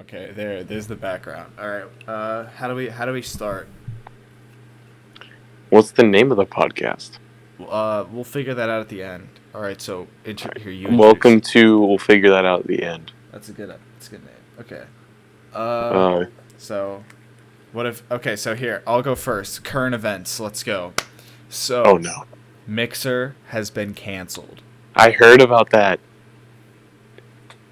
Okay, there's the background. All right. How do we start? What's the name of the podcast? We'll figure that out at the end. All right. So here you introduce. Welcome to. We'll figure that out at the end. That's a good name. Okay. Uh, Uh, so what if? Okay. So here I'll go first. Current events. Let's go. oh So no, Mixer has been canceled. I heard about that.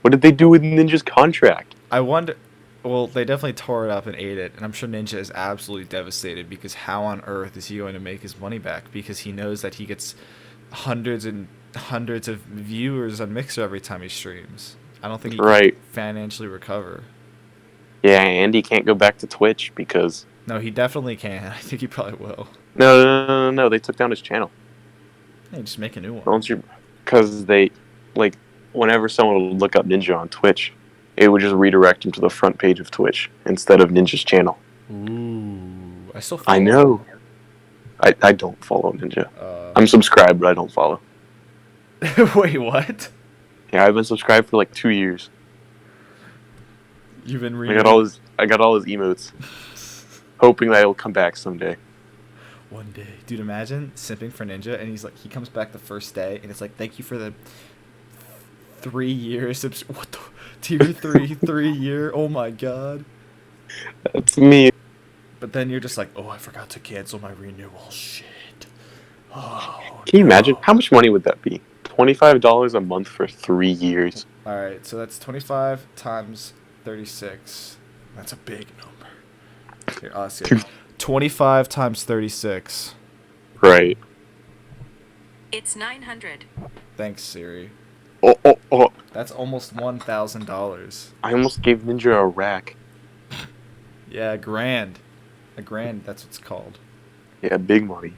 What did they do with Ninja's contract? I wonder. Well, they definitely tore it up and ate it, and I'm sure Ninja is absolutely devastated because how on earth is he going to make his money back? Because he knows that he gets hundreds and hundreds of viewers on Mixer every time he streams. I don't think he can Right. financially recover. Yeah, Andy can't go back to Twitch because No, he definitely can. I think he probably will. no. They took down his channel. Hey, just make a new one. Don't you? Because they like whenever someone would look up Ninja on Twitch, it would just redirect him to the front page of Twitch instead of Ninja's channel. Ooh, I still I follow know. I don't follow Ninja. him. I'm subscribed, but I don't follow. Wait, what? Yeah, I've been subscribed for like 2 years. You've been I reading got all his I got all his emotes, hoping that he'll come back someday. one day, dude. Imagine simping for Ninja, and he comes back the first day, and it's like, thank you for the 3 years. What the tier 3 year? Oh my god. That's me. But then you're just like, oh, I forgot to cancel my renewal. Shit. Oh Can you imagine no. how much money would that be? $25 a month for 3 years. All right, so that's 25 times 36. That's a big number. Here, let's see. 25 times 36. Right. It's 900. Thanks, Siri. Oh! That's almost $1,000. I almost gave Ninja a rack. Yeah, a grand. A grand, that's what it's called. Yeah, big money.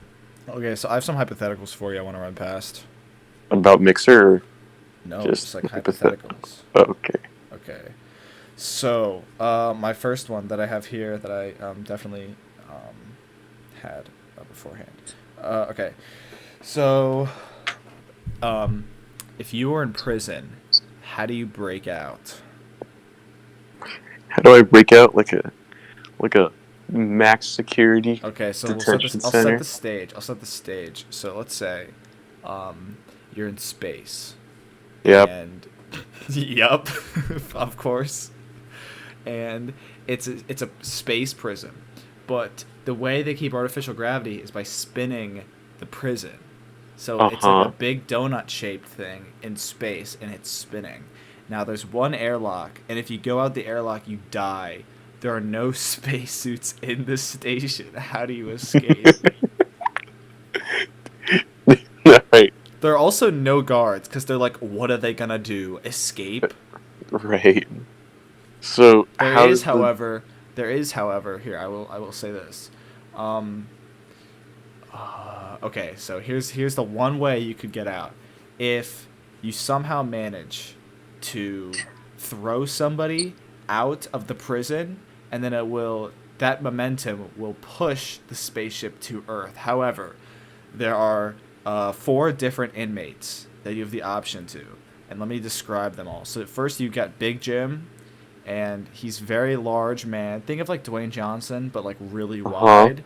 Okay, so I have some hypotheticals for you I want to run past. About Mixer. Or No, Just just like hypothet- hypotheticals. okay. Okay. So, my first one that I have here that I definitely had beforehand. Okay. So, if you were in prison, how do you break out? How do I break out like a max security Okay, so detention I'll set center? the stage. I'll set the stage. So let's say, you're in space. Yep. And yep, of course. And it's a space prison, but the way they keep artificial gravity is by spinning the prison. So it's like a big donut shaped thing in space, and it's spinning. Now there's one airlock, and if you go out the airlock, you die. There are no spacesuits in the station. How do you escape? Right. There are also no guards because they're like, what are they gonna do? Escape? Right. So how There is, does the however, here I will say this. Um, okay, so here's the one way you could get out. If you somehow manage to throw somebody out of the prison, and then that momentum will push the spaceship to Earth. However, there are four different inmates that you have the option to, and let me describe them all. So first you got Big Jim, and he's very large man. Think of like Dwayne Johnson, but like really uh-huh. wide.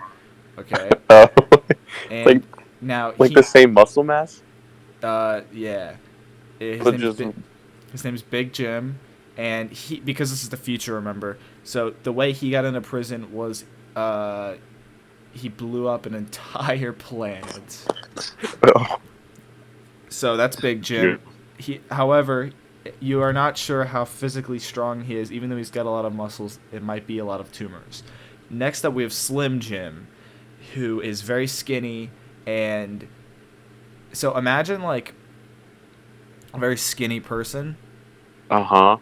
Okay, uh, like and now like the same muscle mass, yeah, his but name's just his name's Big Jim, and because this is the future, remember. So the way he got into prison was he blew up an entire planet. oh, So that's Big yeah. Jim. However, you are not sure how physically strong he is, even though he's got a lot of muscles. It might be a lot of tumors. Next up, we have Slim Jim, who is very skinny, and so imagine like a very skinny person. Uh-huh.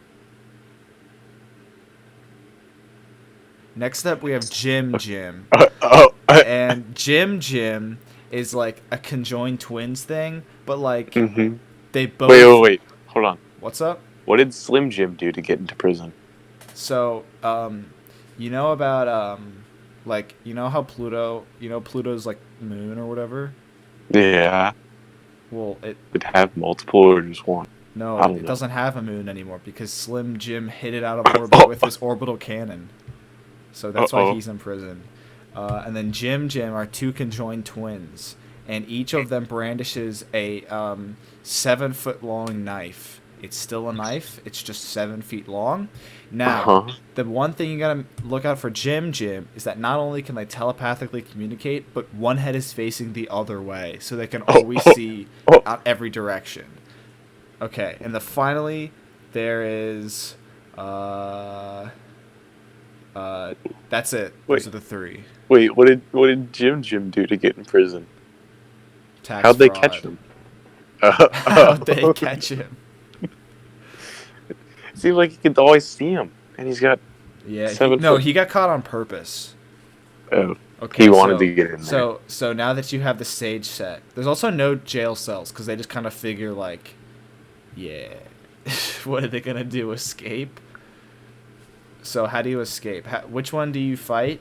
Next up, we have Jim, Oh, and Jim is like a conjoined twins thing, but like mm-hmm. they Wait, both. wait. Hold on. What's up? What did Slim Jim do to get into prison? So, you know about like how Pluto's like moon or whatever. Yeah. Well, Would have multiple or just one? No, I don't it know. doesn't have a moon anymore because Slim Jim hit it out of orbit with his orbital cannon. So that's why Uh-oh. he's in prison. And then Jim Jim are two conjoined twins, and each of them brandishes a 7 foot long knife. It's still a knife. It's just 7 feet long. Now, Uh-huh. the one thing you gotta look out for Jim Jim is that not only can they telepathically communicate, but one head is facing the other way, so they can always see Oh. out every direction. Okay, and finally there is that's it. Wait. Those are the three. Wait, what did Jim do to get in prison? Tax How'd they fraud. catch him? How'd they catch him? It seems like you could always see him, and he's got Yeah, 7 no, foot. he got caught on purpose. Oh, Okay, he wanted to get in there. So now that you have the stage set, there's also no jail cells because they just kind of figure like, yeah, what are they gonna do? Escape? So how do you escape? Which one do you fight?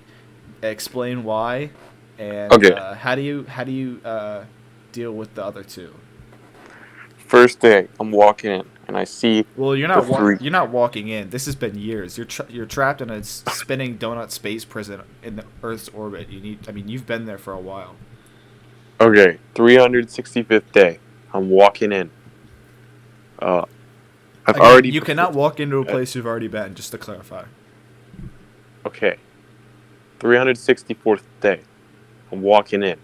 Explain why, and Okay. how do you deal with the other two? First day, I'm walking in, and I see. Well, you're not The three- you're not walking in. This has been years. You're trapped in a spinning donut space prison in the Earth's orbit. You've been there for a while. Okay, 365th day. I'm walking in. I've Again, already. you cannot walk into a place you've already been. Just to clarify. Okay. 364th day. I'm walking in.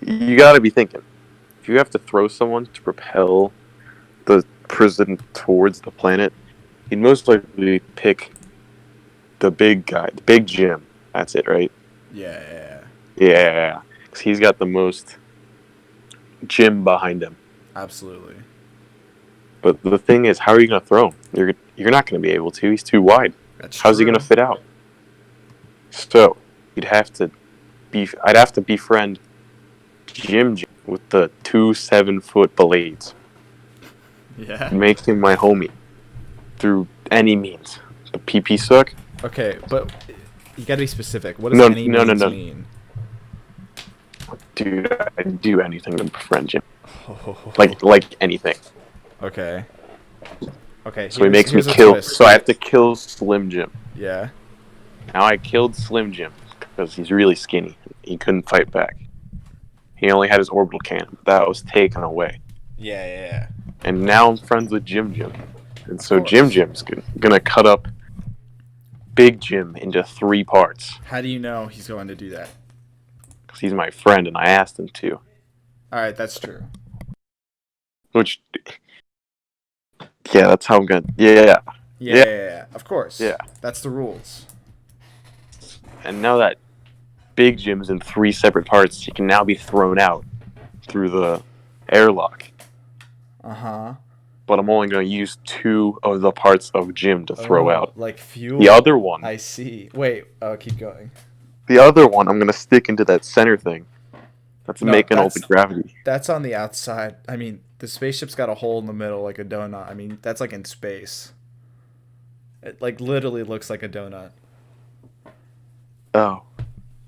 You gotta be thinking. If you have to throw someone to propel the prison towards the planet, he'd most likely pick the big guy, the big Jim. That's it, right? Yeah. Yeah. Because he's got the most Jim behind him. Absolutely. But the thing is, how are you gonna throw him? You're not gonna be able to. He's too wide. That's How's he true. gonna fit out? So I'd have to befriend Jim with the 2 7-foot blades. Yeah. Make him my homie through any means. The PP suck? Okay, but you gotta be specific. What does No, any no, means no. mean? Dude, I'd do anything to befriend Jim. Like anything. Okay. Okay. So he makes me here's a kill. twist. So I have to kill Slim Jim. Yeah. Now I killed Slim Jim because he's really skinny. He couldn't fight back. He only had his orbital cannon. That was taken away. Yeah. And now I'm friends with Jim. And so course. Jim's gonna cut up Big Jim into 3 parts. How do you know he's going to do that? Because he's my friend and I asked him to. All right, that's true. Which, yeah, that's how I'm gonna. Yeah. Yeah. Of course. Yeah. That's the rules. And now that Big Jim's in 3 separate parts, he can now be thrown out through the airlock. Uh-huh. But I'm only going to use 2 of the parts of Jim to throw out. Like fuel. The other one, I see. Wait. Oh, keep going. I'm going to stick into that center thing. That's making all the gravity. That's on the outside. I mean, the spaceship's got a hole in the middle like a donut. I mean, that's like in space. It like literally looks like a donut. Oh.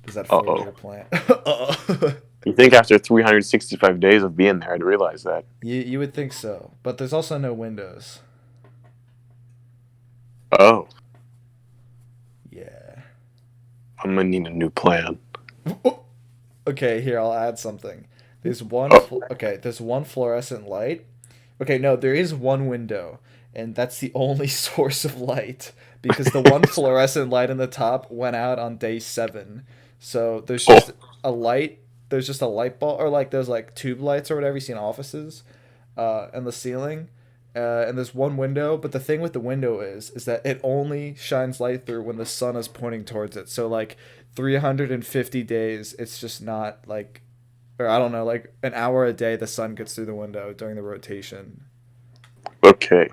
Does that fool your plan? Uh-oh. You think after 365 days of being there, I'd realize that. You would think so, but there's also no windows. Oh. Yeah. I'm going to need a new plan. Okay, here I'll add something. There's one. There's one fluorescent light. Okay, no, there is one window, and that's the only source of light because the one fluorescent light in the top went out on day 7. So there's just a light. There's just a light bulb, or like those like tube lights or whatever you see in offices, and the ceiling, and there's one window. But the thing with the window is that it only shines light through when the sun is pointing towards it. So like 350 days, it's just not like, or I don't know, like an hour a day the sun gets through the window during the rotation. Okay.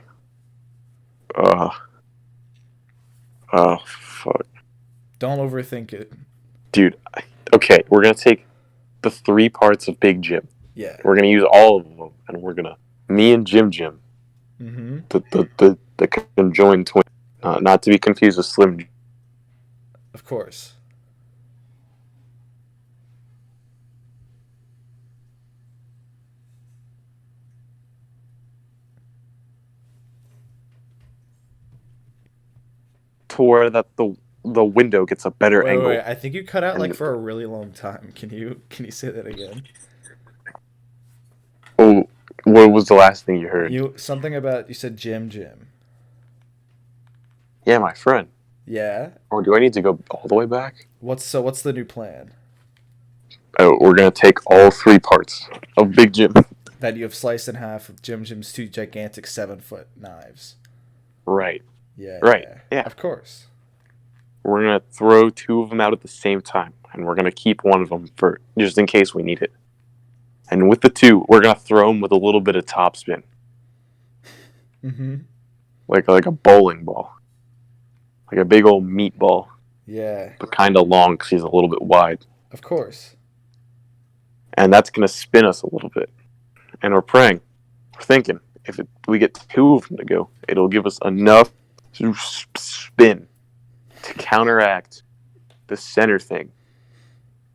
Fuck. Don't overthink it. Dude, okay, we're going to take the 3 parts of Big Jim. Yeah. We're going to use all of them, and we're going to, me and Jim, Mm-hmm. the conjoined twin, not to be confused with Slim. Of course. to where that the window gets a better Wait, angle. wait. I think you cut out like And- for a really long time. Can you say that again? Oh, what was the last thing you heard? You something about you said Jim. Yeah, my friend. Yeah. Or do I need to go all the way back? What's the new plan? Oh, we're gonna take all 3 parts of Big Jim. That you have sliced in half with Jim's 2 gigantic 7-foot knives. Right. Yeah. Right, yeah. Of course. We're gonna throw 2 of them out at the same time, and we're gonna keep one of them for just in case we need it. And with the 2, we're gonna throw them with a little bit of topspin, Mm-hmm. like a bowling ball, like a big old meatball, Yeah. but kind of long because he's a little bit wide. Of course. And that's gonna spin us a little bit. And we're praying, we're thinking, if we get 2 of them to go, it'll give us enough to spin to counteract the center thing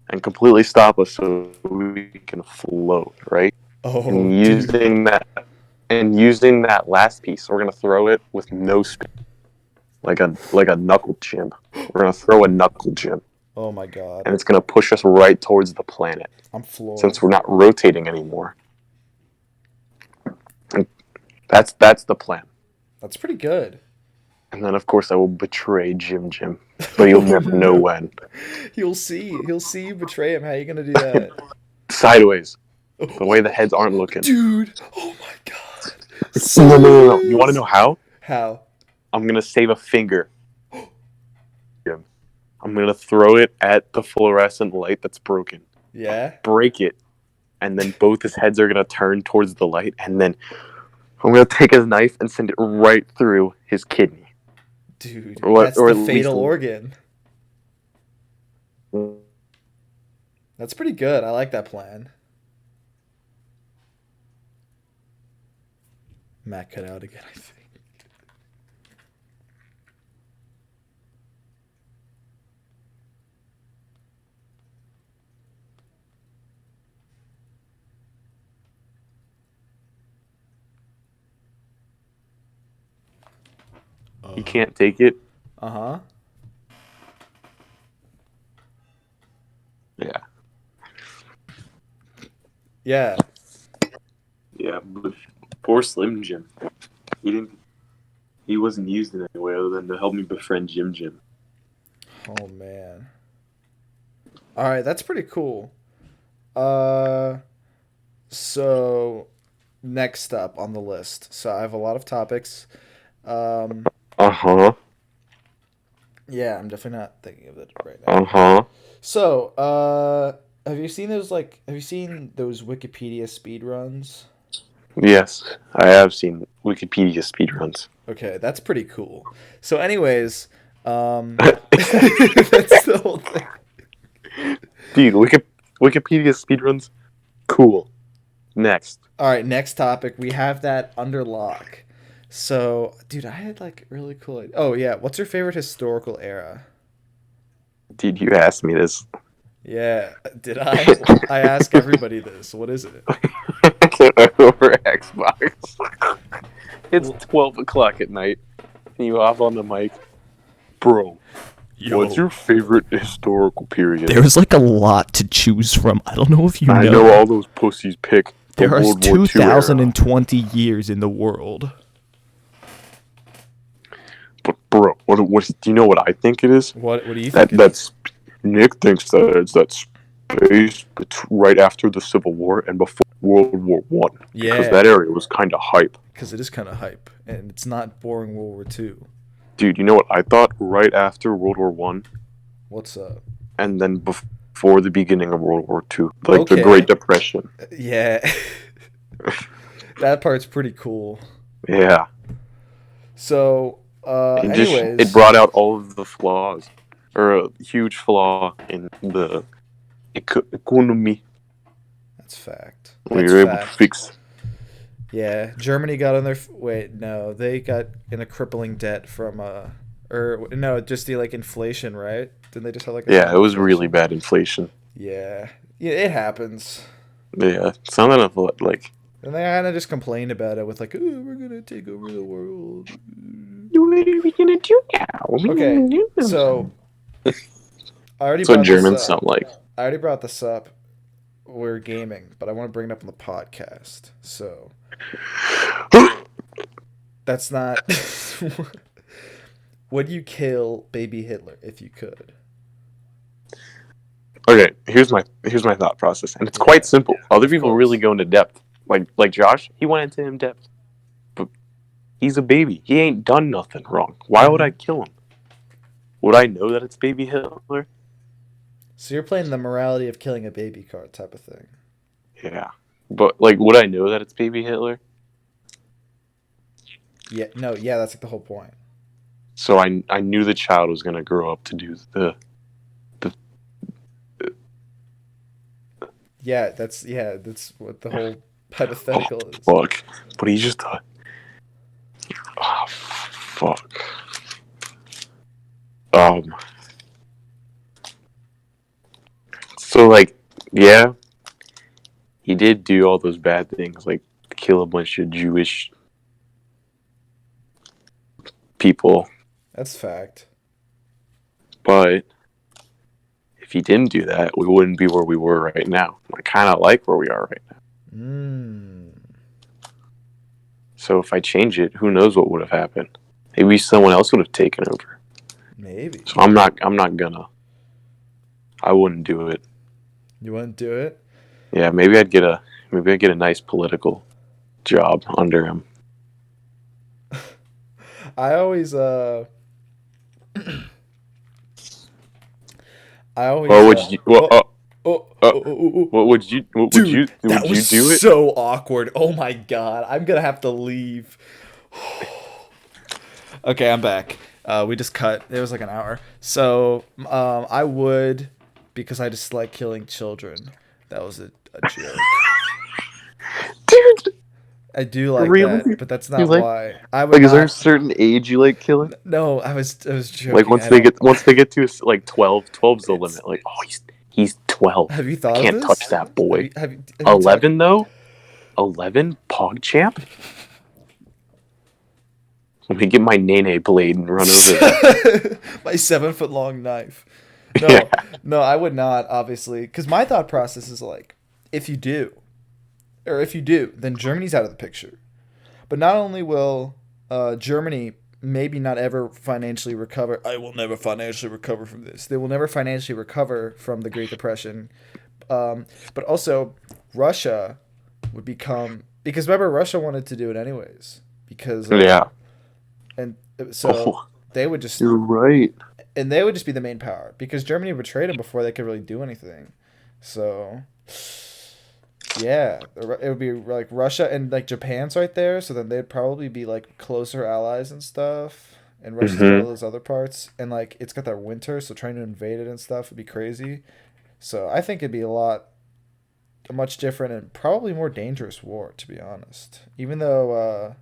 and completely stop us so we can float, right? Oh, And dude. using that last piece, we're gonna throw it with no spin, like a knuckle gym. We're gonna throw a knuckle gym, Oh my god. and it's gonna push us right towards the planet I'm floored. since we're not rotating anymore. And that's the plan. That's pretty good. And then, of course, I will betray Jim, but he'll never know when. He'll see you betray him. How are you gonna do that? Sideways, the way the heads aren't looking. Dude. Oh my god. No. You want to know how? How? I'm gonna save a finger. Jim. I'm gonna throw it at the fluorescent light that's broken. Yeah. Break it, and then both his heads are gonna turn towards the light, and then I'm gonna take his knife and send it right through his kidney. Dude, Or that's at the least- fatal organ. That's pretty good. I like that plan. Matt cut out again, I think. You can't take it. Uh-huh. Yeah. Yeah. Yeah, but poor Slim Jim. He wasn't used in any way other than to help me befriend Jim. Oh man. All right, that's pretty cool. So next up on the list. So I have a lot of topics. Uh-huh. Yeah, I'm definitely not thinking of it right now. Uh-huh. So, have you seen those Wikipedia speed runs? Yes, I have seen Wikipedia speedruns. Okay, that's pretty cool. So anyways, that's the whole thing. Dude, Wikipedia speedruns? Cool. Next. All right, next topic. We have that under lock. So, dude, I had like really cool. Oh yeah, what's your favorite historical era? Dude, you asked me this. Yeah, did I? I ask everybody this. What is it? Over Xbox. It's 12 o'clock at night, and you hop on the mic. Bro, what's your favorite historical period? There's like a lot to choose from. I don't know if you know. I know all those pussies pick the There is World War II era. 2,020 years in the world. But bro, what do you know what I think it is? What do you think? That's Nick thinks that it's that space right after the Civil War and before World War One. Yeah. Because that area was kind of hype. Because it is kind of hype, and it's not boring World War II. Dude, you know what I thought? Right after World War One, What's up? and then before the beginning of World War Two, like Okay. the Great Depression. Yeah. That part's pretty cool. Yeah. So, anyways. It brought out all of the flaws, or a huge flaw in the economy. That's fact. We That's were able to fact. fix. Yeah, Germany got on their wait, no, they got in a crippling debt from or no, just the like inflation, right? Didn't they just have like a Yeah, it was inflation? really bad inflation. Yeah, it happens. Yeah, it's not enough. Like And they kind of just complained about it with like, "Oh, we're gonna take over the world." what are we gonna do now? What are we Okay, gonna do? so I already That's what brought this Germans up. sound like. I already brought this up. We're gaming, but I want to bring it up on the podcast. So that's not. Would you kill baby Hitler if you could? Okay, here's my thought process, and it's Yeah. quite simple. Other Of people course. really go into depth, like Josh. He went into in depth, but he's a baby. He ain't done nothing wrong. Why would I kill him? Would I know that it's baby Hitler? So you're playing the morality of killing a baby card type of thing. Yeah, but like, would I know that it's baby Hitler? Yeah, no, yeah, that's like the whole point. So I knew the child was gonna grow up to do the. Yeah, that's what the whole hypothetical is. Fuck, but he just thought. Oh, fuck. So like, yeah, he did do all those bad things, like kill a bunch of Jewish people. That's fact. But if he didn't do that, we wouldn't be where we were right now. I kind of like where we are right now. So if I change it, who knows what would have happened? Maybe someone else would have taken over. Maybe. So I'm not gonna. I wouldn't do it. You wouldn't do it? Yeah, maybe I'd get a nice political job under him. I always What would you? What would you? What Dude, would you? that Would was you do it? so awkward. Oh my god, I'm gonna have to leave. Okay, I'm back. We just cut. It was like an hour. So I would, because I just like killing children. That was a joke. Dude, I do like really? that, but that's not You like- why. I would like, is there a not- certain age you like killing? No, I was joking. Like once I they don't- get to like 12, 12's the limit. Like, oh, he's 12. Have you thought Can't of this? touch that boy. Have you 11 though? 11 PogChamp? Let me get my Nene blade and run over there. My 7-foot long knife. No, Yeah. no, I would not, obviously, because my thought process is like, if you do, then Germany's out of the picture. But not only will Germany maybe not ever financially recover. I will never financially recover from this. They will never financially recover from the Great Depression. But also, Russia would become, because remember, Russia wanted to do it anyways. Because Yeah. and so Oh, they would just, you're right. and they would just be the main power because Germany betrayed them before they could really do anything. So yeah, it would be like Russia and like Japan's right there. So then they'd probably be like closer allies and stuff. And Russia's got all those other parts, and like it's got that winter, so trying to invade it and stuff would be crazy. So I think it'd be a much different and probably more dangerous war, to be honest. Even though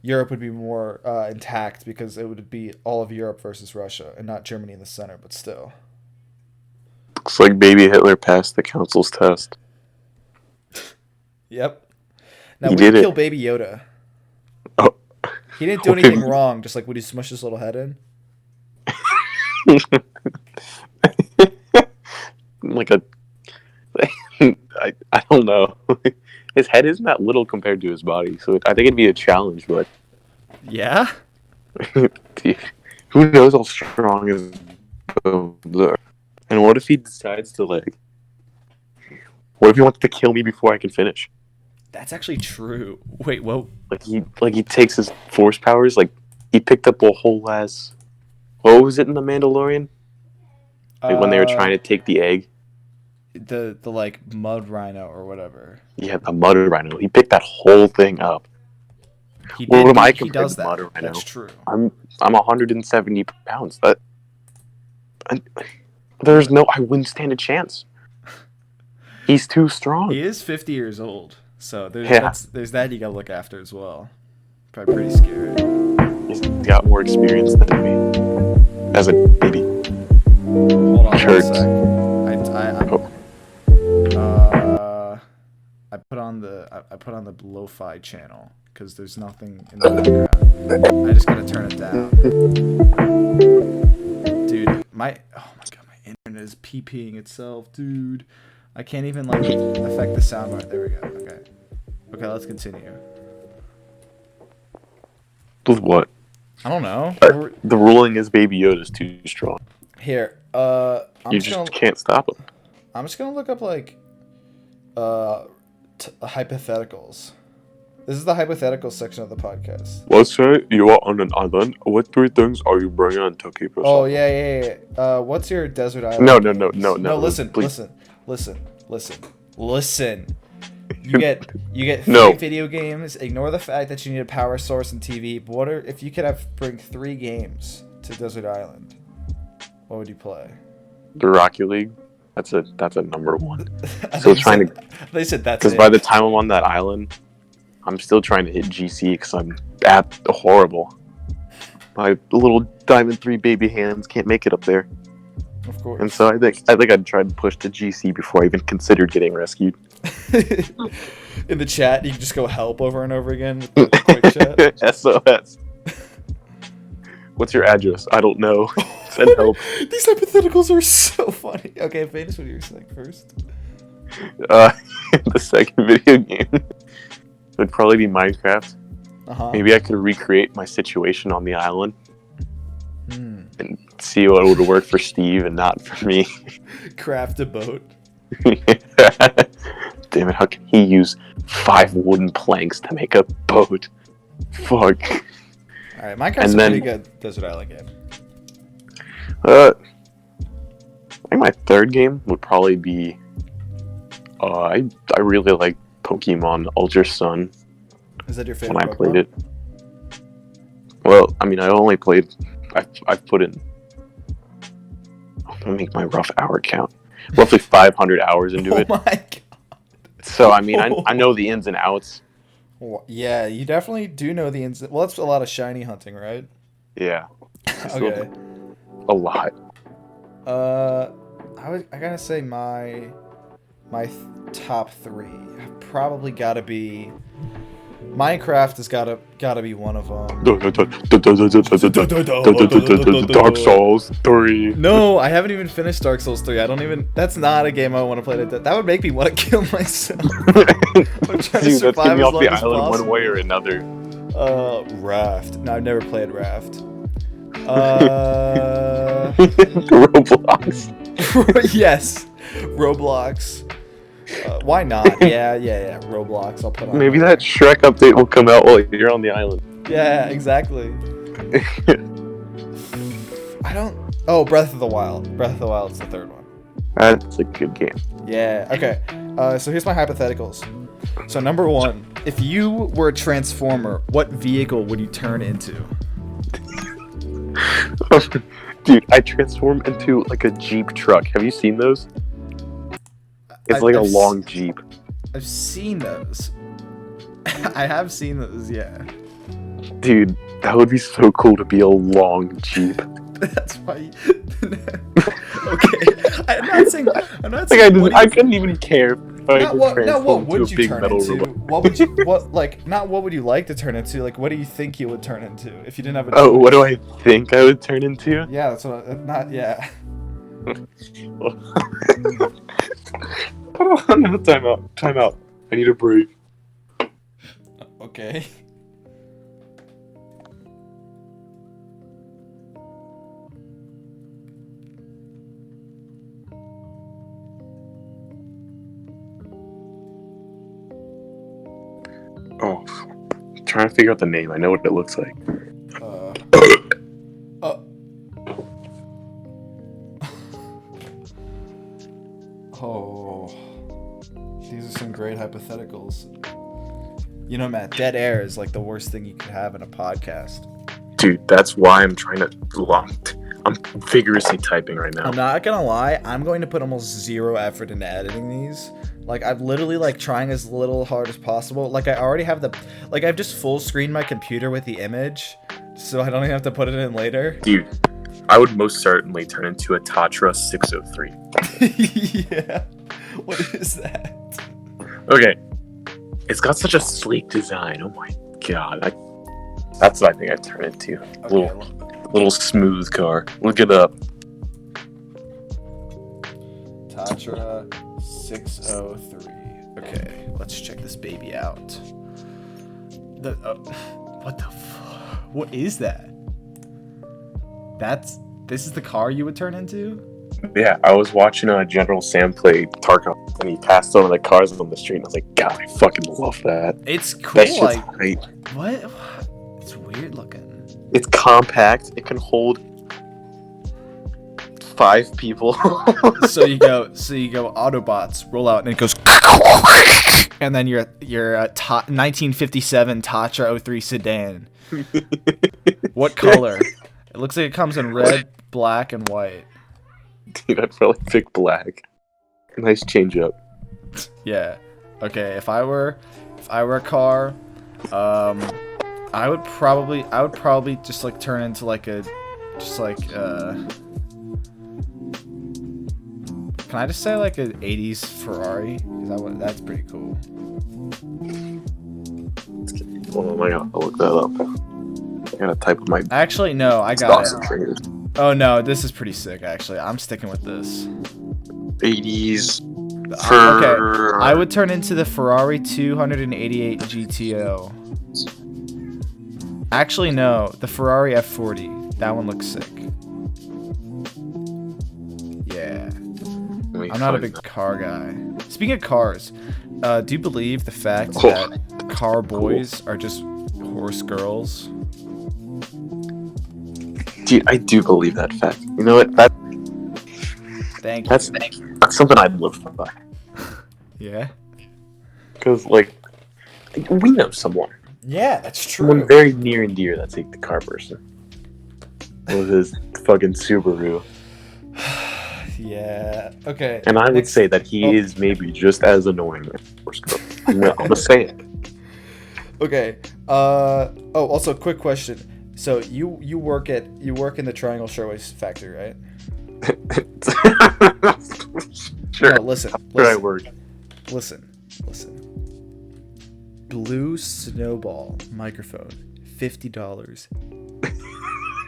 Europe would be more intact because it would be all of Europe versus Russia and not Germany in the center, but still. Looks like baby Hitler passed the council's test. Yep. Now, He would you did it. kill Baby Yoda? Oh. He didn't do anything wrong, just like would he smush his little head in? Like a... I don't know. His head isn't that little compared to his body, so I think it'd be a challenge, but... Yeah? Who knows how strong his bones are? And what if he decides to, like... What if he wants to kill me before I can finish? That's actually true. Wait, whoa. Like he takes his force powers, like, he picked up a whole ass... What was it in The Mandalorian? Like, when they were trying to take the egg? The like mud rhino or whatever. Yeah, the mud rhino. He picked that whole thing up. He What am I he compared does to mud that. rhino? That's true. I'm 170 pounds. There's no... I wouldn't stand a chance. He's too strong. He is 50 years old, so there's Yeah. there's that you gotta look after as well. Probably pretty scary. He's got more experience than me. As a baby. Hold on Church. one sec. I put on the lo-fi channel because there's nothing in the background. I just gotta turn it down. Dude, oh my god, my internet is pee-peeing itself, dude. I can't even like affect the soundbar. There we go. Okay, let's continue. With what? I don't know. The ruling is Baby Yoda's too strong. Here, You just can't stop him. I'm just gonna look up like hypotheticals. This is the hypothetical section of the podcast. Let's say you are on an island. What 3 things are you bringing to keep yourself? Oh yeah. What's your desert island? No. No, listen. You get 3 No. video games. Ignore the fact that you need a power source and TV. But if you could bring 3 games to Desert Island? What would you play? The Rocket League. That's a number 1. Still trying to. They said that's Because by the time I'm on that island, I'm still trying to hit GC because I'm horrible. My little Diamond 3 baby hands can't make it up there. Of course. And so I think I'd try to push to GC before I even considered getting rescued. In the chat, you can just go help over and over again with the quick chat. SOS. What's your address? I don't know. Send help. These hypotheticals are so funny. Okay, finish what you were saying first. The second video game would probably be Minecraft. Maybe I could recreate my situation on the island and see what would work for Steve and not for me. Craft a boat. Damn it, how can he use 5 wooden planks to make a boat? Fuck. Alright, Minecraft's a pretty good Desert Island game. I think my 3rd game would probably be I really like Pokemon Ultra Sun. Is that your favorite when I Pokemon? played it? Well, I mean, I only played. I've put in. I'm gonna make my rough hour count. Roughly 500 hours into it. Oh my god. So I mean, I know the ins and outs. Yeah, you definitely do know the ins. Well, that's a lot of shiny hunting, right? Yeah. Okay. A lot. I gotta say my top 3 have probably gotta be Minecraft has gotta be one of them. Dark Souls 3. No, I haven't even finished Dark Souls 3. That's not a game I want to play. That would make me want to kill myself. I'm trying to Dude, that's survive getting me as off long the as island possible. one way or another. Raft. No, I've never played Raft. Roblox. Yes, Roblox. Why not? Yeah. Roblox. I'll put on. Maybe that Shrek update will come out while you're on the island. Yeah, exactly. I don't. Oh, Breath of the Wild. Breath of the Wild is the 3rd one. That's a good game. Yeah. Okay. So here's my hypotheticals. So number 1, if you were a transformer, what vehicle would you turn into? Dude, I transform into like a Jeep truck. Have you seen those? It's like a long Jeep. I've seen those. I have seen those, yeah. Dude, that would be so cool to be a long Jeep. That's why. Okay, I'm not saying. I couldn't even care. What would you turn into? What would you like to turn into? Like, what do you think you would turn into if you didn't have a choice? Oh, what do I think I would turn into? Yeah, that's what. Yeah. No, time out. I need a break. Okay. Oh, I'm trying to figure out the name. I know what it looks like. Oh, these are some great hypotheticals. You know, Matt, dead air is like the worst thing you could have in a podcast. Dude, that's why I'm trying to. I'm vigorously typing right now. I'm not gonna lie, I'm going to put almost 0 effort into editing these. Like, I'm literally like trying as little hard as possible. Like, I already have I've just full screened my computer with the image, so I don't even have to put it in later. Dude, I would most certainly turn into a Tatra 603. Yeah. What is that? Okay. It's got such a sleek design. Oh my God, that's what I think I'd turn into. Okay. Little smooth car. Look it up. Tatra 603. Okay, let's check this baby out. What the fuck? What is that? This is the car you would turn into? Yeah, I was watching General Sam play Tarkov, and he passed over the cars on the street, and I was like, God, I fucking love that. It's cool. That shit's Like, great. what? It's weird looking. It's compact. It can hold 5 people. So you go Autobots, roll out, and it goes, and then your 1957 Tatra 03 sedan. What color? It looks like it comes in red, black, and white. Dude, I'd probably pick black. Nice change up. Yeah. Okay. If I were a car, I would probably just like turn into like can I just say like an 80s Ferrari? That's pretty cool. Oh my God, I'll look that up. I gotta type up my Actually, no, I got it. triggers. Oh no, this is pretty sick. Actually, I'm sticking with this. 80s. Okay, I would turn into the Ferrari 288 GTO. Actually, no, the Ferrari F40. That one looks sick. Yeah. I'm not a big car guy. Speaking of cars, do you believe the fact that car boys are just horse girls? Dude, I do believe that fact. You know what? Thank you. That's something I'd live by. Yeah? Because, like, we know someone. Yeah, that's Someone very near and dear that's like the car person. With his fucking Subaru. Yeah. Okay. And I would say that he is maybe just as annoying as horse girl. I'm gonna say it. Okay. Also, quick question. So you work in the Triangle Shirtwaist factory, right? Sure. No, listen. Where I work. Listen. Blue Snowball microphone, $50.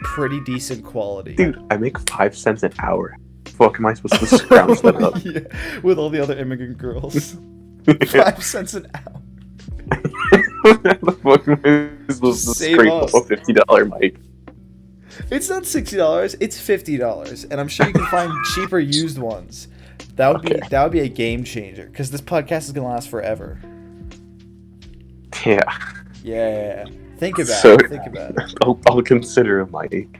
Pretty decent quality. Dude, I make 5 cents an hour. Fuck, am I supposed to scrounge that up? Yeah, with all the other immigrant girls. 5 cents an hour. The fuck am I supposed to Save scrape us. up a $50 mic? It's not $60. It's $50, and I'm sure you can find cheaper used ones. That would be a game changer because this podcast is gonna last forever. Yeah. Yeah. Think about it. I'll consider a mic.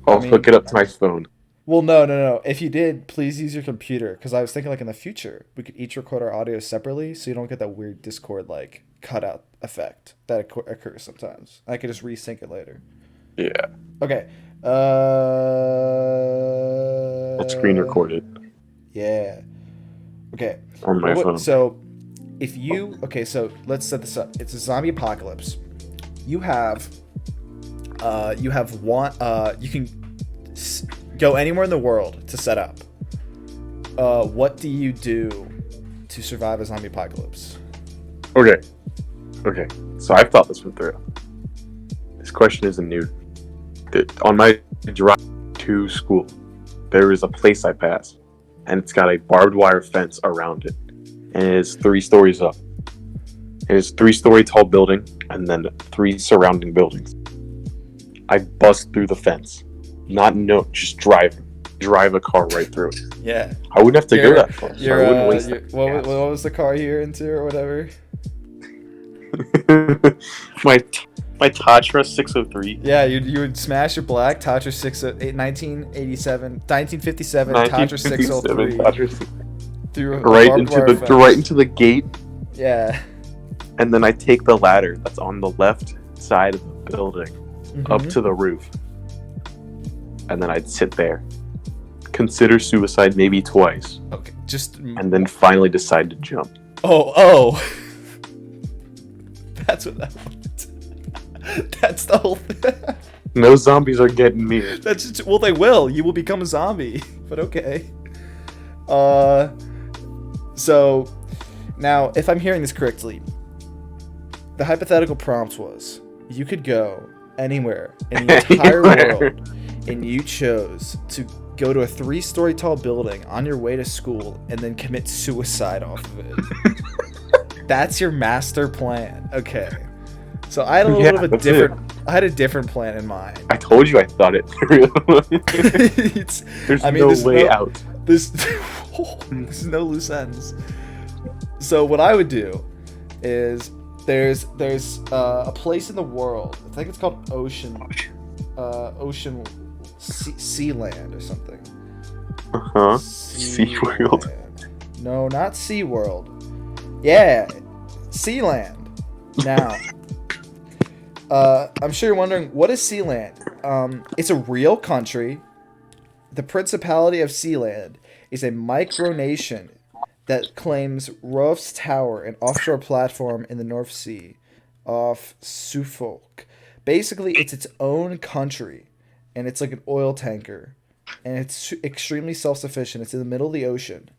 I'll hook it up to my phone. Well, no. If you did, please use your computer. Because I was thinking, like, in the future, we could each record our audio separately so you don't get that weird Discord, like, cutout effect that occurs sometimes. I could just resync it later. Yeah. Okay. I'll screen record it. Yeah. Okay. On my phone. So, so let's set this up. It's a zombie apocalypse. You can go anywhere in the world to set up. What do you do to survive a zombie apocalypse? Okay. So I've thought this one through. This question isn't new. On my drive to school, there is a place I pass, and it's got a barbed wire fence around it, and it is 3 stories up. It is 3-story tall building, and then 3 surrounding buildings. I bust through the fence, just drive a car right through it. Yeah. I wouldn't have to go that far. So I wouldn't waste that. What was the car you're into or whatever? my Tatra 603. Yeah, you would smash your black Tatra 1957 Tatra 603 through right into the gate. Yeah. And then I take the ladder that's on the left side of the building up to the roof. And then I'd sit there. Consider suicide maybe twice. Okay, and then finally decide to jump. Oh. That's what that was. That's the whole thing. No zombies are getting me. Well, they will. You will become a zombie. But okay. So now, if I'm hearing this correctly, the hypothetical prompt was, you could go anywhere in the entire Anywhere. world, and you chose to go to a 3-story tall building on your way to school and then commit suicide off of it. That's your master plan. Okay. So I had a little bit of a that's different. I had a different plan in mind. I told you I thought it through. There's no way out. There's no loose ends. So what I would do is there's a place in the world. I think it's called Ocean Sealand or something. Uh-huh. SeaWorld. No, not SeaWorld. Yeah, Sealand. Now, I'm sure you're wondering, what is Sealand? It's a real country. The Principality of Sealand is a micronation that claims Rolf's Tower, an offshore platform in the North Sea off Suffolk. Basically, it's its own country, and it's like an oil tanker, and it's extremely self-sufficient. It's in the middle of the ocean.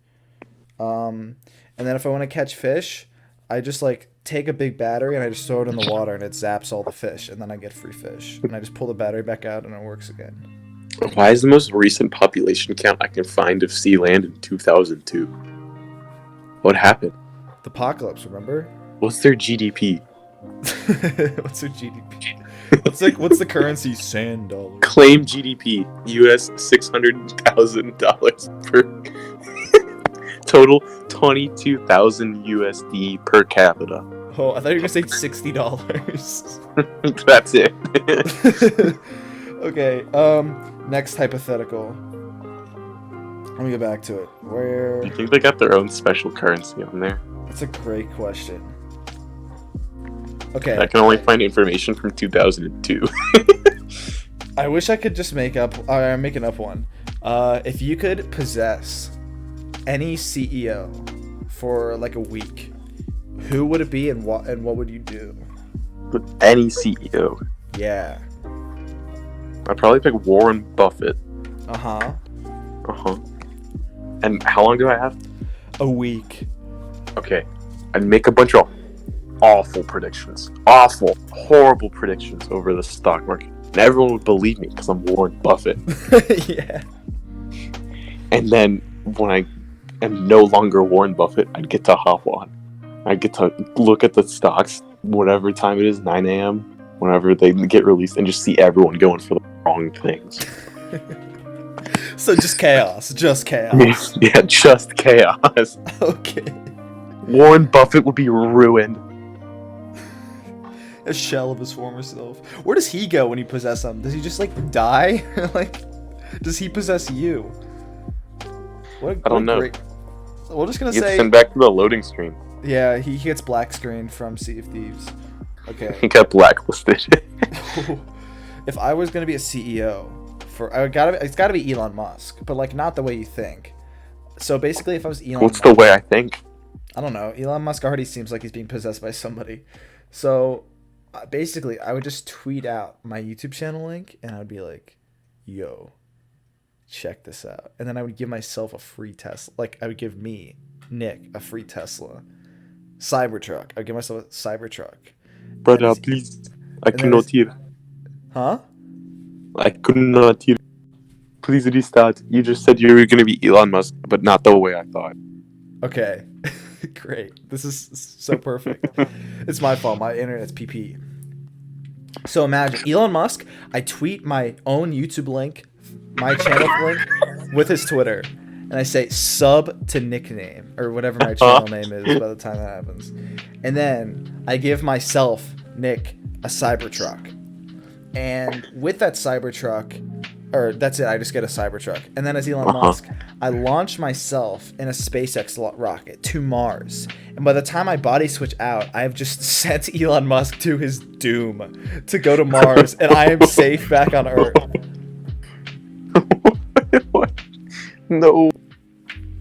And then if I want to catch fish, I just like take a big battery and I just throw it in the water and it zaps all the fish, and then I get free fish. And I just pull the battery back out and it works again. Why is the most recent population count I can find of Sealand in 2002? What happened? The apocalypse, remember? What's their GDP? What's their GDP? What's the currency? Sand dollars. Claim GDP US $600,000 per total 22,000 USD per capita. Oh, I thought you were gonna say $60. That's it. Okay. Next hypothetical. Let me go back to it. Where? Do you think they got their own special currency on there? That's a great question. Okay. I can only find information from 2002. I wish I could just make I'm making up one. If you could possess any CEO for like a week, who would it be and what would you do? Any CEO. Yeah. I'd probably pick Warren Buffett. Uh-huh. Uh-huh. And how long do I have? A week. Okay. I'd make a bunch of awful predictions. Awful, horrible predictions over the stock market. And everyone would believe me because I'm Warren Buffett. Yeah. And then when I am no longer Warren Buffett, I'd get to hop on. I'd get to look at the stocks, whatever time it is, 9 a.m., whenever they get released, and just see everyone going for the wrong things. So just chaos. Just chaos. Yeah, just chaos. Okay. Warren Buffett would be ruined. A shell of his former self. Where does he go when you possess him? Does he just like die? Like, does he possess you? I don't know. We're just gonna He gets say. sent back to the loading screen. Yeah, he gets black screen from Sea of Thieves. Okay. He got blacklisted. If I was gonna be a CEO it's gotta be Elon Musk, but like not the way you think. So basically, if I was Elon, What's the way I think? I don't know. Elon Musk already seems like he's being possessed by somebody. So basically, I would just tweet out my YouTube channel link, and I would be like, "Yo, check this out," and then I would give myself a free Tesla. Like I would give me, Nick, a free Tesla, Cybertruck. I'd give myself a Cybertruck. Brother, please. I cannot hear. Huh? I could not hear. Please restart. You just said you were going to be Elon Musk, but not the way I thought. Okay. Great. This is so perfect. It's my fault. My internet's PP. So imagine Elon Musk, I tweet my own YouTube link, my channel link, with his Twitter. And I say sub to nickname, or whatever my channel name is by the time that happens. And then I give myself, Nick, a Cybertruck. And with that Cybertruck, or that's it, I just get a Cybertruck. And then as Elon Musk, I launch myself in a SpaceX rocket to Mars. And by the time I body switch out, I have just sent Elon Musk to his doom to go to Mars, and I am safe back on Earth. What? No.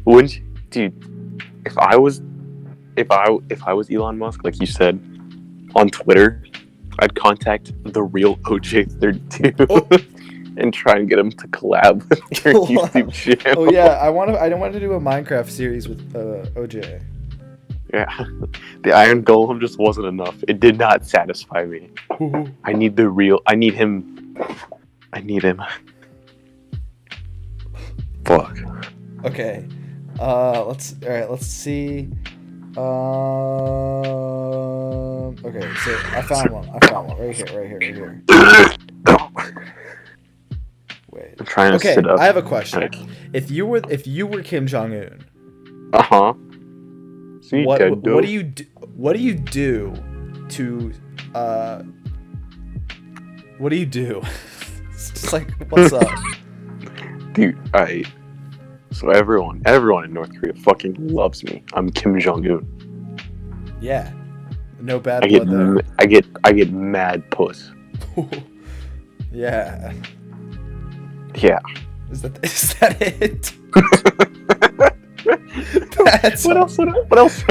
Wouldn't you, dude? If I was Elon Musk, like you said, on Twitter, I'd contact the real OJ32 and try and get him to collab with your YouTube channel. Oh yeah, I want to do a Minecraft series with OJ. Yeah. The Iron Golem just wasn't enough. It did not satisfy me. I need him. Fuck. Okay. Let's see. Okay, so I found one. Right here. Wait. I'm trying to Okay, sit up. I have a question. If you were Kim Jong Un, Uh-huh. what do you do? What do you do to What do you do? It's just like, what's up? Dude, alright. So everyone in North Korea fucking loves me. I'm Kim Jong Un. Yeah. No bad blood there. I get mad puss. Yeah. Yeah. Is that it? What else would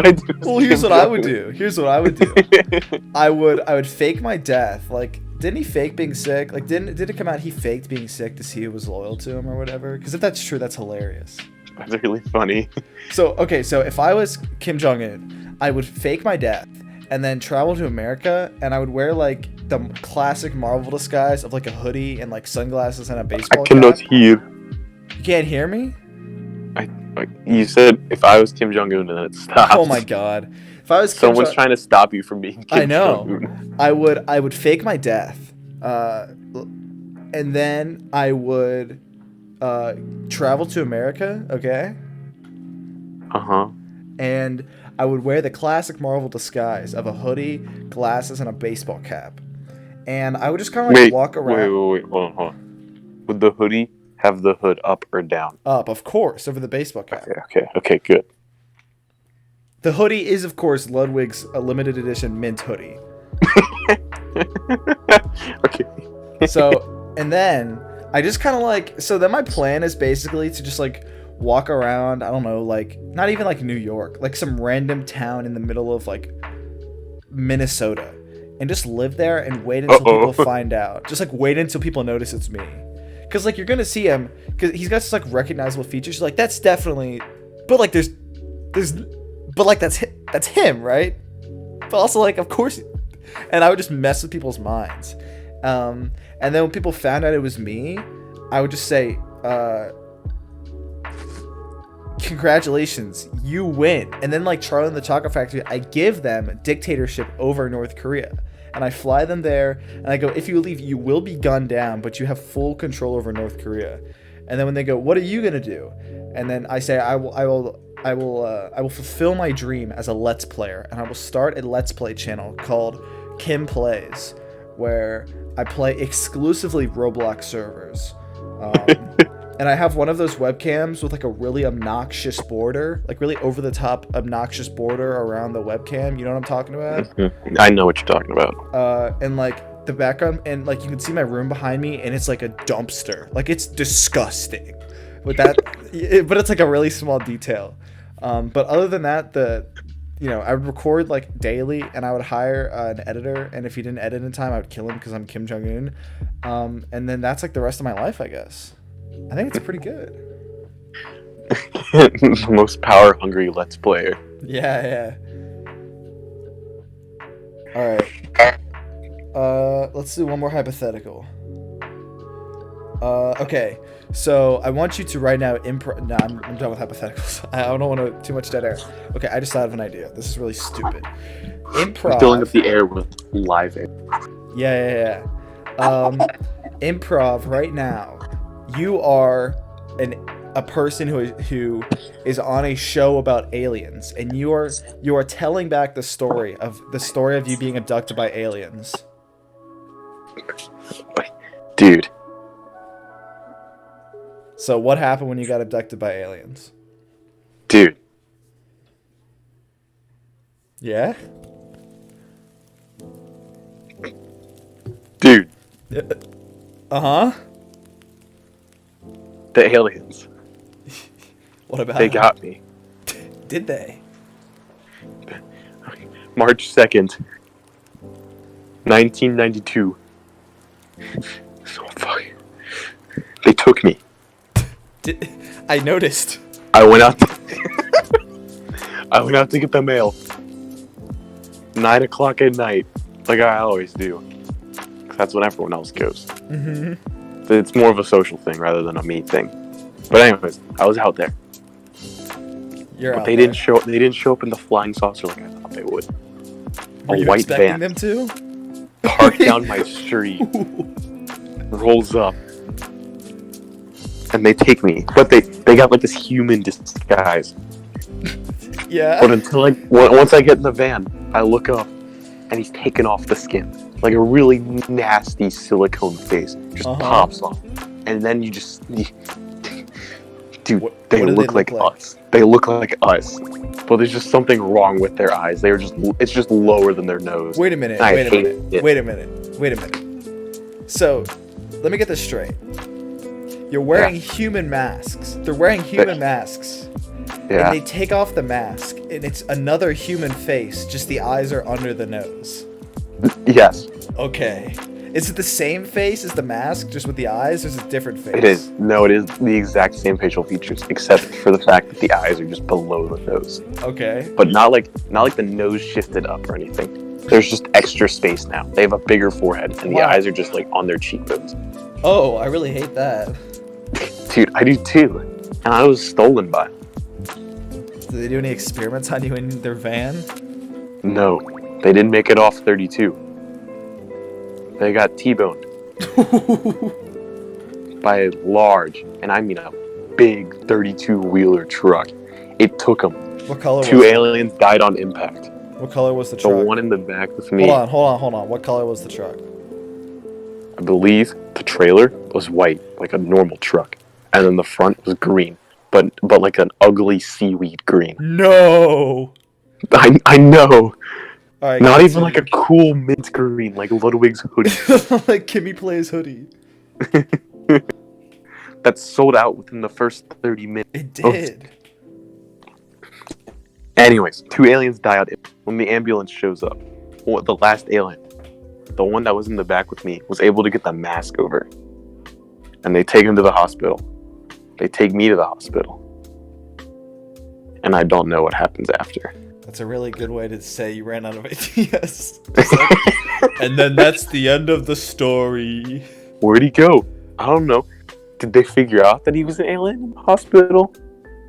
I do? Well, here's what I would do. I would fake my death. Like, didn't he fake being sick? Like, did it come out he faked being sick to see who was loyal to him or whatever? Because if that's true, that's hilarious. That's really funny. So if I was Kim Jong Un, I would fake my death and then travel to America, and I would wear like the classic Marvel disguise of like a hoodie and like sunglasses and a baseball I cannot cap. hear. You can't hear me? You said if I was Kim Jong Un and then it stopped. Oh my god! If I was Someone's trying to stop you from being Kim I know. Jong-un. I would fake my death, and then I would travel to America. Okay. Uh-huh. And I would wear the classic Marvel disguise of a hoodie, glasses, and a baseball cap. And I would just kind of like walk around. Wait, hold on. Would the hoodie have the hood up or down? Up, of course, over the baseball cap. Okay, good. The hoodie is, of course, Ludwig's limited edition mint hoodie. Okay. So, and then I just kind of like, so then my plan is basically to just like walk around, I don't know, like not even like New York, like some random town in the middle of like Minnesota, and just live there and wait until people find out. Just like wait until people notice it's me. Cause like you're gonna see him, cause he's got this like recognizable features. You're like, that's definitely, but like but like that's him, right? But also like, of course, and I would just mess with people's minds. And then when people found out it was me, I would just say, congratulations, you win. And then like Charlie and the Chocolate Factory, I give them dictatorship over North Korea. And I fly them there, and I go, if you leave, you will be gunned down, but you have full control over North Korea. And then when they go, what are you gonna do? And then I say, I will fulfill my dream as a Let's Player, and I will start a Let's Play channel called Kim Plays, where I play exclusively Roblox servers. And I have one of those webcams with like a really obnoxious border, like really over the top obnoxious border around the webcam. You know what I'm talking about? I know what you're talking about. And like the background, and like you can see my room behind me, and it's like a dumpster. Like it's disgusting. With that, but it's like a really small detail. But other than that, I would record like daily, and I would hire an editor, and if he didn't edit in time, I would kill him because I'm Kim Jong Un. And then that's like the rest of my life, I guess. I think it's pretty good. The most power hungry Let's Player. Yeah. All right. Let's do one more hypothetical. Okay. So I want you to right now improv. No, I'm done with hypotheticals. I don't want to too much dead air. Okay, I just thought of an idea. This is really stupid. Improv. Filling up the air with live air. Yeah. Improv right now. You are a person who is on a show about aliens, and you are telling back the story of you being abducted by aliens. Dude. So what happened when you got abducted by aliens? Dude. Yeah? Dude. Uh-huh. The aliens. What about They got me. Did they? March 2nd, 1992. So fuck. They took me. I noticed. I went out. I went out to get the mail. 9 o'clock at night, like I always do. 'Cause that's when everyone else goes. Mm-hmm. It's more of a social thing rather than a me thing. But anyways, I was out there. You're But out they there. didn't show. They didn't show up in the flying saucer like I thought they would. Were A you white expecting van them to? parked down my street, rolls up, and they take me. But they got like this human disguise. Yeah. But until once I get in the van, I look up, and he's taken off the skin. Like a really nasty silicone face just pops off, and then dude, What they do look like us. They look like us, but there's just something wrong with their eyes. It's just lower than their nose. Wait a minute. I Wait a hate minute. it. Wait a minute. Wait a minute. So, let me get this straight. You're wearing human masks. They're wearing human masks. Yeah. And they take off the mask, and it's another human face, just the eyes are under the nose. Yes, Okay. Is it the same face as the mask, just with the eyes, or is it a different face? it is. No, it is the exact same facial features, except for the fact that the eyes are just below the nose. Okay. But not like the nose shifted up or anything. There's just extra space now. They have a bigger forehead, and the Wow. eyes are just like on their cheekbones. Oh, I really hate that. Dude, I do too. And I was stolen by. Did they do any experiments on you in their van? No, they didn't make it off 32. They got T-boned by a large, and I mean a big 32-wheeler truck. It took them. What color Two was it? aliens died on impact. What color was the The truck? one in the back with me, Hold on. What color was the truck? I believe the trailer was white, like a normal truck. And then the front was green, but like an ugly seaweed green. No. I know. All right. Not even like a cool mint green, like Ludwig's hoodie. like Kimmy plays hoodie. That sold out within the first 30 minutes. It did. Anyways, two aliens die out when the ambulance shows up. Well, the last alien, the one that was in the back with me, was able to get the mask over. And they take him to the hospital. They take me to the hospital. And I don't know what happens after. That's a really good way to say you ran out of ideas. And then that's the end of the story. Where'd he go? I don't know. Did they figure out that he was an alien in the hospital?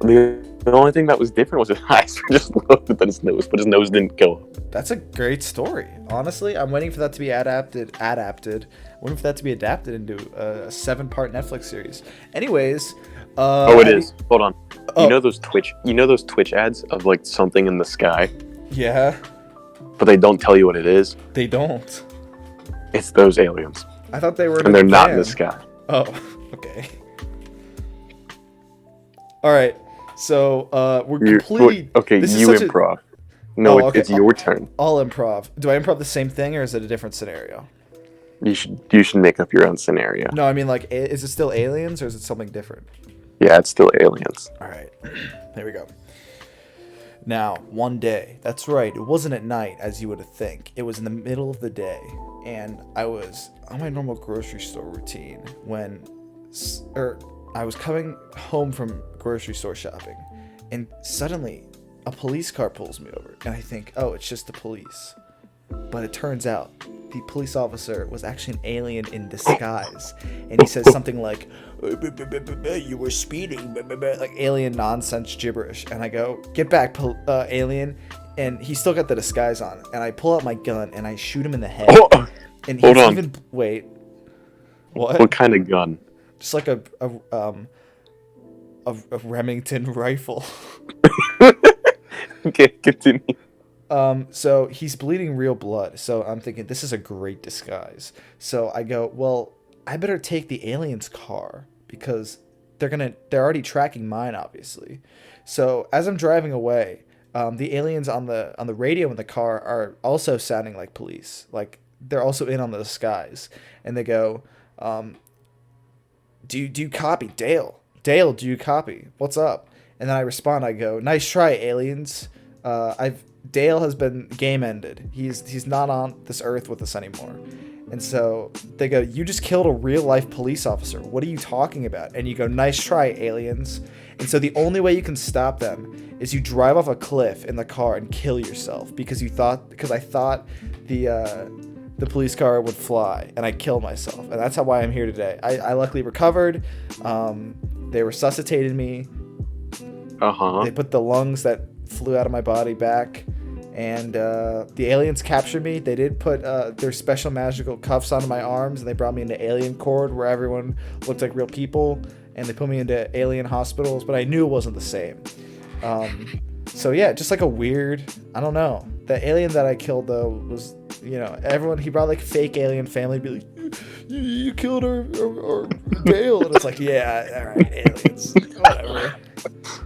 The only thing that was different was his eyes were just lower than his nose, but his nose didn't go up. That's a great story. Honestly, I'm waiting for that to be adapted. Waiting for that to be adapted into a 7-part Netflix series. Anyways, It is. Hold on. Oh. You know those Twitch ads of like something in the sky, Yeah, but they don't tell you what it is? they don't. It's those aliens. I thought they were. And they're not in the van. sky. Oh, okay. All right. So we're completely. Okay, this is you such a- improv. No, Oh, okay. it's your turn. All improv. Do I improv the same thing or is it a different scenario? You should make up your own scenario. No, I mean like, is it still aliens or is it something different? Yeah, it's still aliens. All right. Here we go. Now, one day. That's right. It wasn't at night, as you would think. It was in the middle of the day, and I was on my normal grocery store routine when, I was coming home from grocery store shopping, and suddenly a police car pulls me over, and I think, oh, it's just the police. But it turns out the police officer was actually an alien in disguise, and he says something like, "You were speeding," like alien nonsense gibberish, and I go, "Get back, alien!" And he's still got the disguise on, and I pull out my gun and I shoot him in the head. Oh, And hold he's on. even wait, what? What kind of gun? Just like a Remington rifle. Okay, continue. So he's bleeding real blood. So I'm thinking this is a great disguise. So I go, well, I better take the alien's car because they're already tracking mine, obviously. So as I'm driving away, the aliens on the radio in the car are also sounding like police. Like they're also in on the disguise, and they go, do you copy, Dale? Dale, do you copy? What's up? And then I respond. I go, nice try, aliens. Dale has been game ended. He's not on this earth with us anymore. And so they go, you just killed a real life police officer. What are you talking about? And you go, nice try, aliens. And so the only way you can stop them is you drive off a cliff in the car and kill yourself because I thought the police car would fly, and I killed myself. And that's why I'm here today. I luckily recovered. They resuscitated me. They put the lungs that flew out of my body back. And the aliens captured me. They did put their special magical cuffs onto my arms, and they brought me into alien court where everyone looked like real people, and they put me into alien hospitals, but I knew it wasn't the same. So yeah, just like a weird, I don't know. The alien that I killed though was, everyone, he brought like fake alien family, be like, you killed our Dale, and it's like, yeah, all right, aliens, whatever.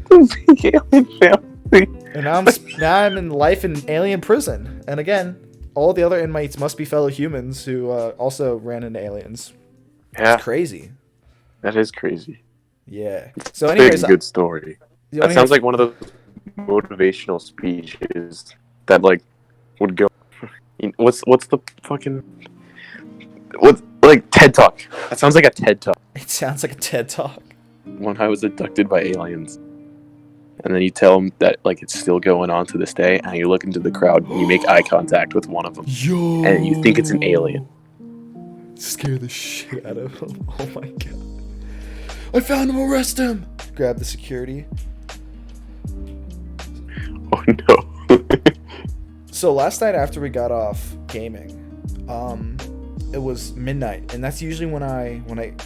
Fake alien family. And now I'm in life in alien prison. And again, all the other inmates must be fellow humans who also ran into aliens. Yeah. It's crazy. That is crazy. Yeah. So anyways, good story. That sounds like one of those motivational speeches that like would go. What's the fucking like TED Talk? That sounds like a TED Talk. It sounds like a TED Talk. When I was abducted by aliens. And then you tell them that like it's still going on to this day, and you look into the crowd and you make eye contact with one of them, and you think it's an alien. Scare the shit out of him. Oh my god! I found him. Arrest him! Grab the security. Oh no! So last night after we got off gaming, it was midnight, and that's usually when I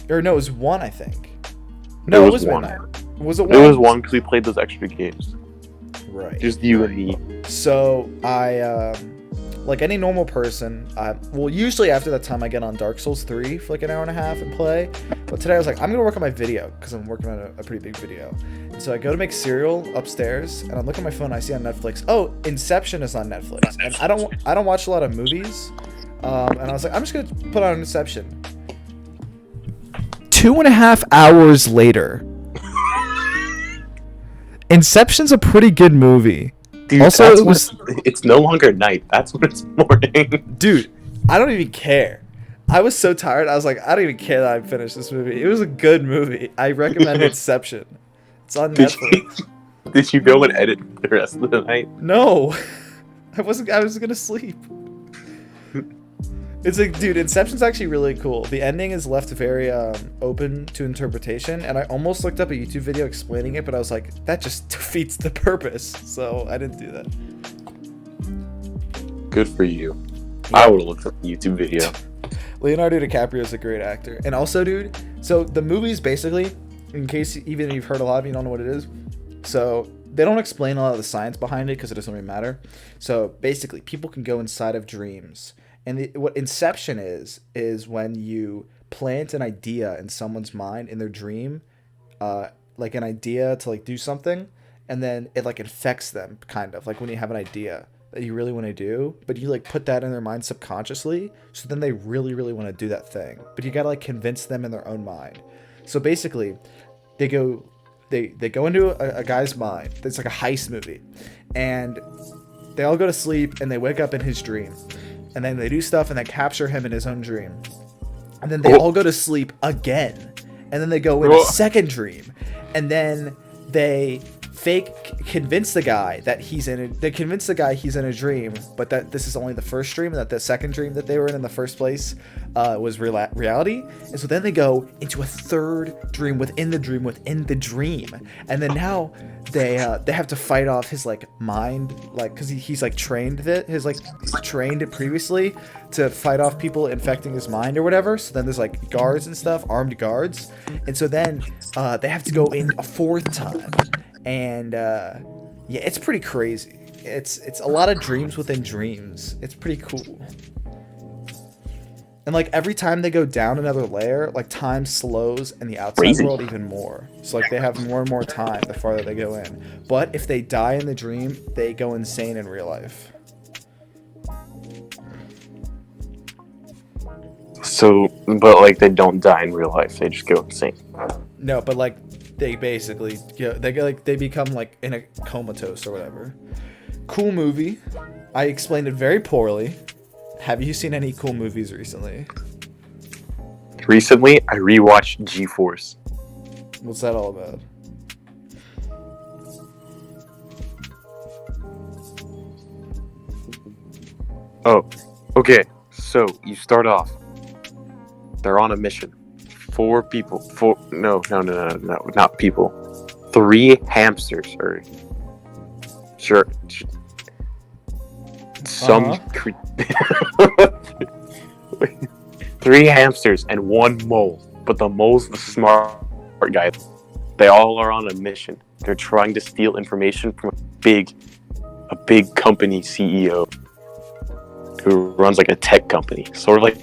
it was 1, I think. No, it was 1. Midnight. Was it 1? It was 1 because we played those extra games. Right. Just you and me. So I, like any normal person, usually after that time I get on Dark Souls 3 for like an hour and a half and play. But today I was like, I'm gonna work on my video because I'm working on a pretty big video. And so I go to make cereal upstairs, and I'm looking at my phone. And I see on Netflix, oh, Inception is on Netflix, and I don't watch a lot of movies. And I was like, I'm just gonna put on Inception. 2.5 hours later. Inception's a pretty good movie. Dude, also, it's no longer night. That's when it's morning. Dude, I don't even care. I was so tired. I was like, I don't even care that I finished this movie. It was a good movie. I recommend Inception. It's on Netflix. Did you go and edit the rest of the night? No. I was gonna sleep. It's like, dude, Inception's actually really cool. The ending is left very open to interpretation, and I almost looked up a YouTube video explaining it, but I was like, that just defeats the purpose, so I didn't do that. Good for you. Yeah. I would have looked up a YouTube video. Leonardo DiCaprio is a great actor. And also, dude, so the movie's basically, in case even you've heard a lot of you don't know what it is, so they don't explain a lot of the science behind it because it doesn't really matter. So basically, people can go inside of dreams. And what Inception is when you plant an idea in someone's mind in their dream, like an idea to like do something, and then it like infects them, kind of like when you have an idea that you really want to do, but you like put that in their mind subconsciously, so then they really, really want to do that thing. But you gotta like convince them in their own mind. So basically, they go into a guy's mind. It's like a heist movie, and they all go to sleep and they wake up in his dream. And then they do stuff and they capture him in his own dream. And then they all go to sleep again. And then they go in a second dream. And then they convince the guy that he's in a dream, but that this is only the first dream, and that the second dream that they were in the first place was reality. And so then they go into a third dream within the dream. And then now they have to fight off his like mind, like because he's like trained trained it previously to fight off people infecting his mind or whatever. So then there's like guards and stuff, armed guards, and so then they have to go in a fourth time. And yeah, it's pretty crazy. It's a lot of dreams within dreams. It's pretty cool. And like every time they go down another layer, like time slows in the outside world even more. So like they have more and more time the farther they go in. But if they die in the dream, they go insane in real life. So, but like they don't die in real life; they just go insane. No, but like they basically they become like in a comatose or whatever. Cool movie. I explained it very poorly. Have you seen any cool movies recently? Recently, I rewatched G-Force. What's that all about? Oh, okay. So you start off. They're on a mission. No, not people. 3 hamsters, or sure, some. Uh-huh. 3 hamsters and 1 mole, but the mole's the smart guy. They all are on a mission. They're trying to steal information from a big company CEO who runs like a tech company, sort of like,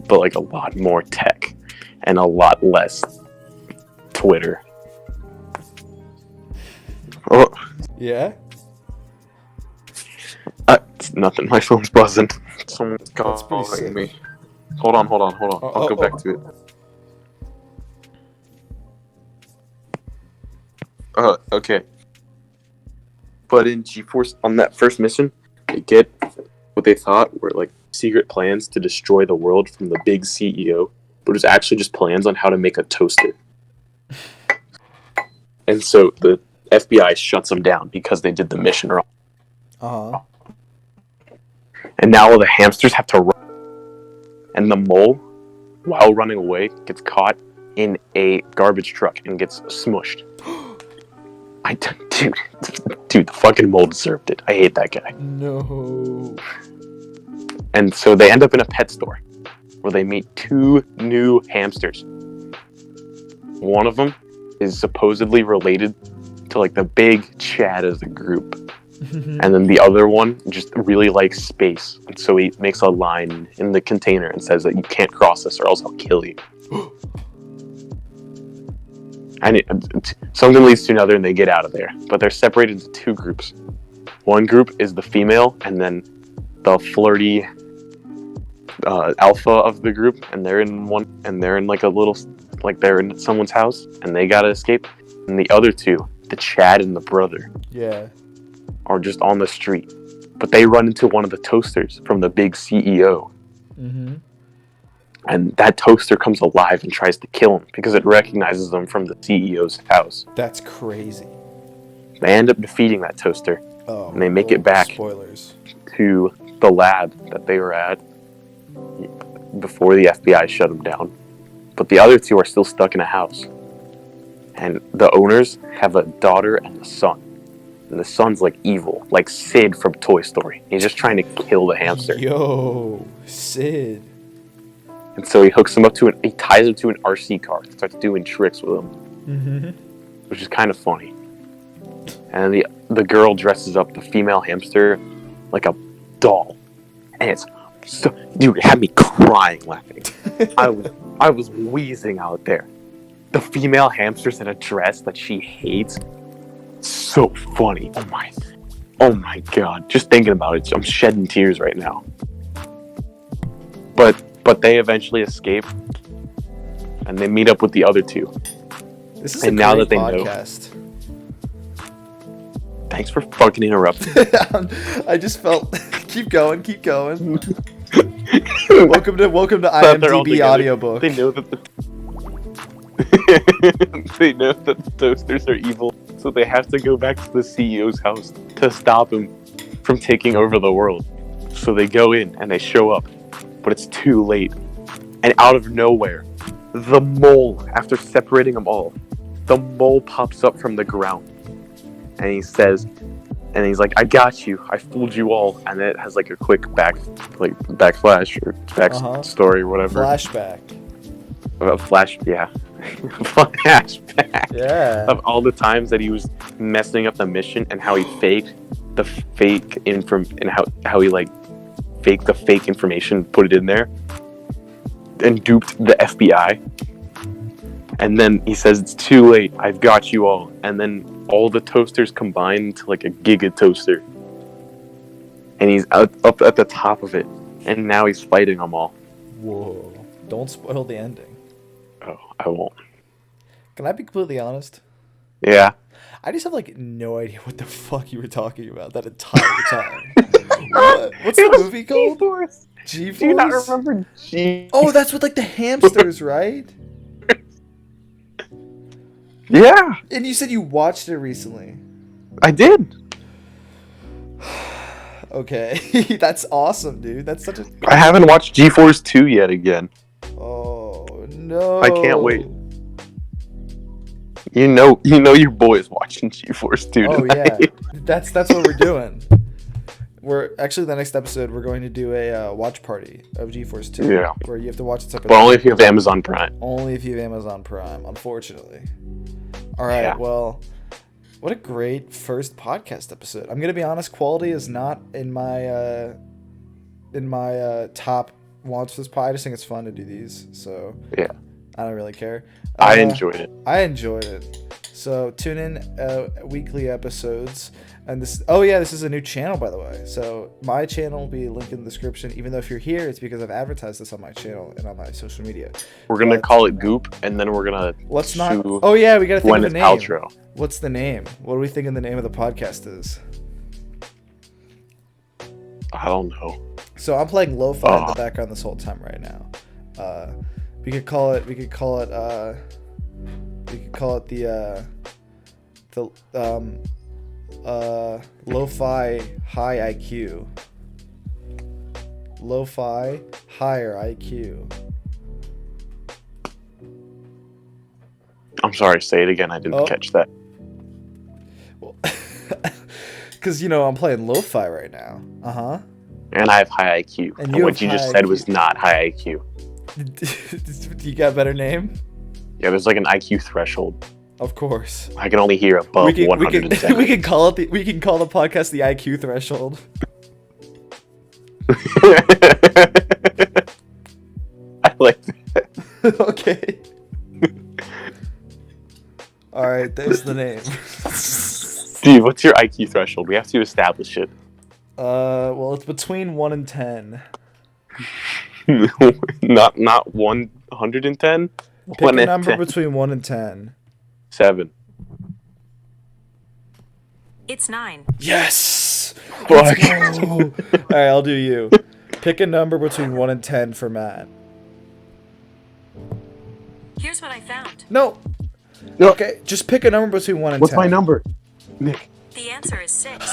but like a lot more tech and a lot less Twitter. Oh, Yeah? it's nothing. My phone's buzzing. Someone's That's pretty sick. calling me. Hold on. I'll go back to it. Okay. But in G-Force, on that first mission, they get what they thought were like secret plans to destroy the world from the big CEO, but it was actually just plans on how to make a toaster. And so the FBI shuts them down because they did the mission wrong. Uh-huh. And now all the hamsters have to run. And the mole, while running away, gets caught in a garbage truck and gets smushed. Dude, the fucking mole deserved it. I hate that guy. No. And so they end up in a pet store where they meet 2 new hamsters. One of them is supposedly related to like the big Chad of the group. And then the other one just really likes space. And so he makes a line in the container and says that you can't cross this or else I'll kill you. And something leads to another and they get out of there. But they're separated into 2 groups. One group is the female and then the flirty alpha of the group. And they're in like a little, like they're in someone's house and they gotta escape. And the other 2, the Chad and the brother, Yeah. are just on the street. But they run into one of the toasters from the big CEO. Mm-hmm. And that toaster comes alive and tries to kill him because it recognizes them from the CEO's house. That's crazy. They end up defeating that toaster. Oh. And they make it back. Spoilers. To the lab that they were at before the FBI shut them down. But the other 2 are still stuck in a house. And the owners have a daughter and a son. And the son's like evil, like Sid from Toy Story. He's just trying to kill the hamster. Yo, Sid. And so he hooks him up he ties him to an RC car and starts doing tricks with him. Mm-hmm. Which is kind of funny. And the girl dresses up the female hamster like a doll. And it's so, dude, it had me crying laughing. I was wheezing out there. The female hamster's in a dress that she hates. So funny. Oh my god. Just thinking about it, I'm shedding tears right now. But they eventually escape and they meet up with the other 2. This is and a now great that they podcast. Thanks for fucking interrupting. I just felt keep going. welcome to IMDb audiobook. They know that they know that the toasters are evil, so they have to go back to the CEO's house to stop him from taking over the world. So they go in and they show up, but it's too late. And out of nowhere, the mole, after separating them all, the mole pops up from the ground. And he says, and he's like, I got you. I fooled you all. And it has like a quick backflash or backstory or whatever. Flashback. Yeah. Flashback. Yeah. Of all the times that he was messing up the mission and how he faked the fake and how he like faked the fake information, put it in there, and duped the FBI. And then he says, it's too late. I've got you all. And then all the toasters combine into like a giga toaster. And he's up at the top of it. And now he's fighting them all. Whoa. Don't spoil the ending. Oh, I won't. Can I be completely honest? Yeah. I just have like no idea what the fuck you were talking about that entire time. What's the movie called? G-Force. G-Force? Do you not remember G? Oh, that's with like the hamsters, right? Yeah, And you said you watched it recently. I did. Okay, that's awesome, dude. That's such a. I haven't watched G-Force 2 yet again. Oh no! I can't wait. You know your boy is watching G-Force 2 Oh tonight. yeah, that's what we're doing. We're actually the next episode we're going to do a watch party of GeForce 2. Yeah. Where you have to watch it separately. But only if you have Amazon Prime. Only if you have Amazon Prime, unfortunately. All right. Yeah. Well, what a great first podcast episode. I'm gonna be honest. Quality is not in my top wants for this pod. I just think it's fun to do these. So Yeah. I don't really care. I enjoyed it. I enjoyed it. So tune in weekly episodes. And this is a new channel, by the way. So my channel will be linked in the description. Even though if you're here, it's because I've advertised this on my channel and on my social media. We're gonna call it Goop, and then we're gonna Let's not. Oh yeah, we gotta think of a name. Paltrow. What's the name? What do we think the name of the podcast is? I don't know. So I'm playing lo-fi in the background this whole time right now. We could call it the lo-fi high IQ. Lo-fi higher IQ. I'm sorry, say it again. I didn't catch that. Well, because I'm playing lo-fi right now. And I have high IQ. And And what you just said was not high IQ. You got a better name? Yeah, there's like an IQ threshold. Of course. I can only hear above 110. We can call the podcast the IQ threshold. I like that. Okay. All right, there's the name. Dude, what's your IQ threshold? We have to establish it. Well, it's between 1 and 10. not 110. Pick 1 a and number 10. between 1 and 10. 7. It's 9. Yes. Fuck. Let's go. All right, I'll do you. Pick a number between 1 and 10 for Matt. Here's what I found. No. No. Okay, just pick a number between 1 and What's 10. my number? Nick. The answer is 6.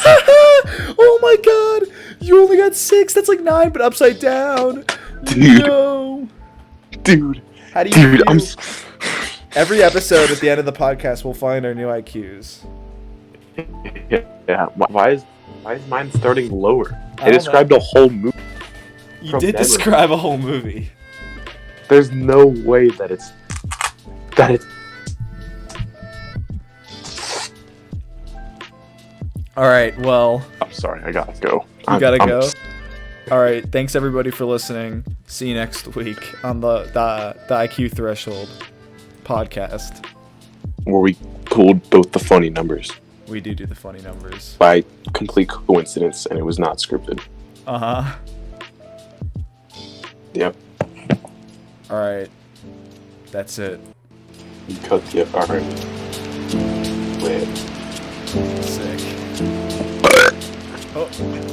Oh my god! You only got 6. That's like 9, but upside down. Dude. No. Dude. How do you Dude, feel? Every episode at the end of the podcast, we'll find our new IQs. Yeah. Why is mine starting lower? I don't described a whole movie. You From did memory. describe a whole movie. There's no way that it's. All right, well, I'm sorry, I gotta go. you gotta go. All right, thanks everybody for listening. See you next week on the IQ Threshold podcast. Where we pulled both the funny numbers We do the funny numbers. by complete coincidence, and it was not scripted. Uh-huh. Yep. All right. That's it. You cut the alright. Wait. Sick. Oh.